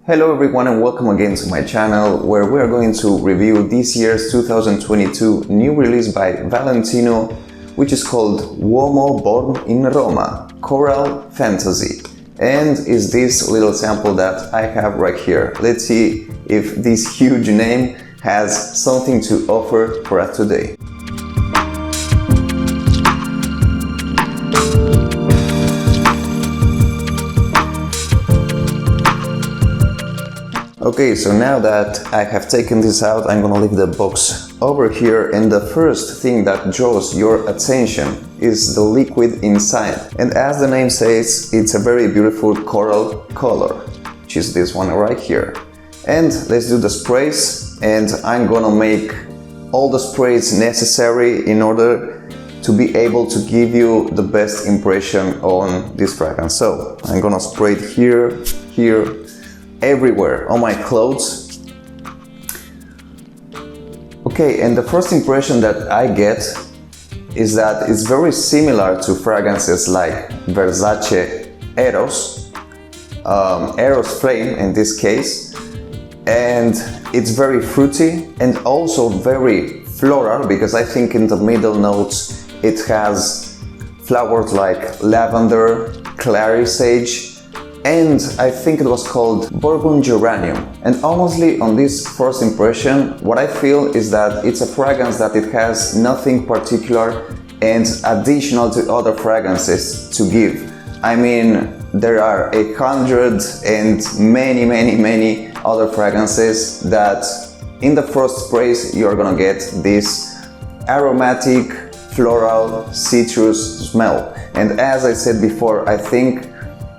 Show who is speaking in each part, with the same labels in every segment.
Speaker 1: Hello everyone and welcome again to my channel, where we are going to review this year's 2022 new release by Valentino, which is called Uomo Born in Roma, Coral Fantasy, and is this little sample that I have right here. Let's see if this huge name has something to offer for us today. Okay, so now that I have taken this out, I'm gonna leave the box over here, and the first thing that draws your attention is the liquid inside. And as the name says, it's a very beautiful coral color, which is this one right here. And let's do the sprays, and I'm gonna make all the sprays necessary in order to be able to give you the best impression on this fragrance. So I'm gonna spray it here, everywhere on my clothes. Okay, and the first impression that I get is that it's very similar to fragrances like Versace Eros, Eros Flame in this case, and it's very fruity and also very floral, because I think in the middle notes it has flowers like lavender, clary sage, and I think it was called Bourbon Geranium. And honestly, on this first impression, what I feel is that it's a fragrance that it has nothing particular and additional to other fragrances to give. I mean, there are 100 and many other fragrances that in the first sprays you're gonna get this aromatic, floral, citrus smell. And as I said before, I think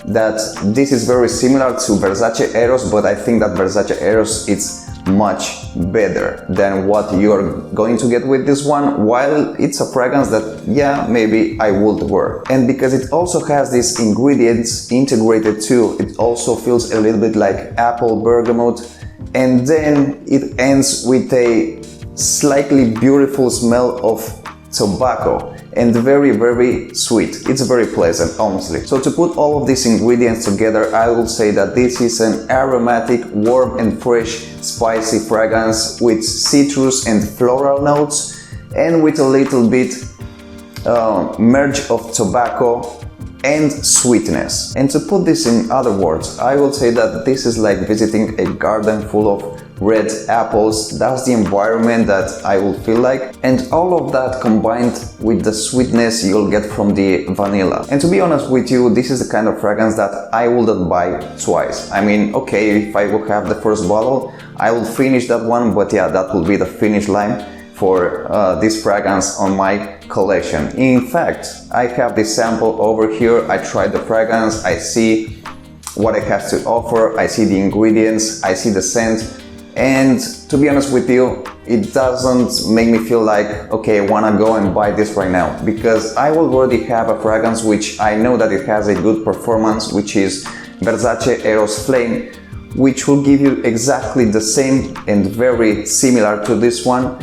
Speaker 1: that this is very similar to Versace Eros, but I think that Versace Eros is much better than what you're going to get with this one, while it's a fragrance that, yeah, maybe I would wear. And because it also has these ingredients integrated too, it also feels a little bit like apple bergamot, and then it ends with a slightly beautiful smell of tobacco, and very sweet. It's very pleasant, honestly. So to put all of these ingredients together, I will say that this is an aromatic, warm and fresh, spicy fragrance with citrus and floral notes, and with a little bit merge of tobacco and sweetness. And to put this in other words, I will say that this is like visiting a garden full of red apples. That's the environment that I will feel like, and all of that combined with the sweetness you'll get from the vanilla. And to be honest with you, this is the kind of fragrance that I wouldn't buy twice. I mean, okay, if I would have the first bottle, I will finish that one, but yeah, that will be the finish line for this fragrance on my collection. In fact, I have this sample over here. I tried the fragrance, I see what it has to offer, I see the ingredients, I see the scent, and to be honest with you, it doesn't make me feel like, okay, I wanna go and buy this right now, because I already have a fragrance which I know that it has a good performance, which is Versace Eros Flame, which will give you exactly the same and very similar to this one,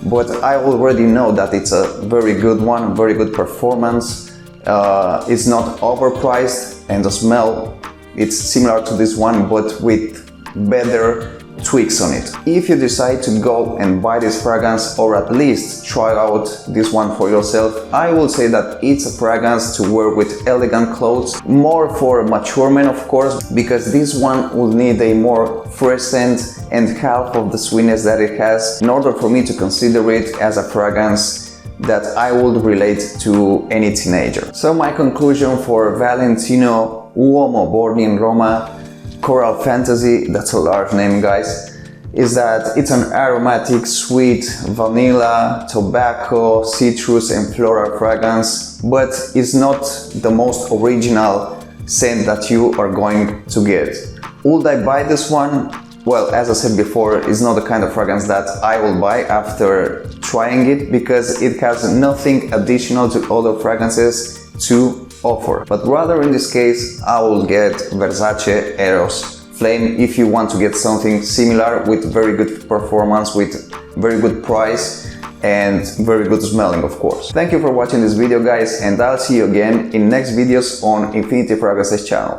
Speaker 1: but I already know that it's a very good one, very good performance. It's not overpriced, and the smell, it's similar to this one, but with better tweaks on it. If you decide to go and buy this fragrance, or at least try out this one for yourself, I will say that it's a fragrance to wear with elegant clothes, more for mature men of course, because this one will need a more fresh scent and half of the sweetness that it has in order for me to consider it as a fragrance that I would relate to any teenager. So my conclusion for Valentino Uomo Born in Roma Coral Fantasy, that's a large name guys, is that it's an aromatic, sweet, vanilla, tobacco, citrus and floral fragrance, but it's not the most original scent that you are going to get. Would I buy this one? Well, as I said before, it's not the kind of fragrance that I will buy after trying it, because it has nothing additional to other fragrances to offer. But rather in this case, I will get Versace Eros Flame if you want to get something similar with very good performance, with very good price and very good smelling, of course. Thank you for watching this video guys, and I'll see you again in next videos on InfinityFragrances channel.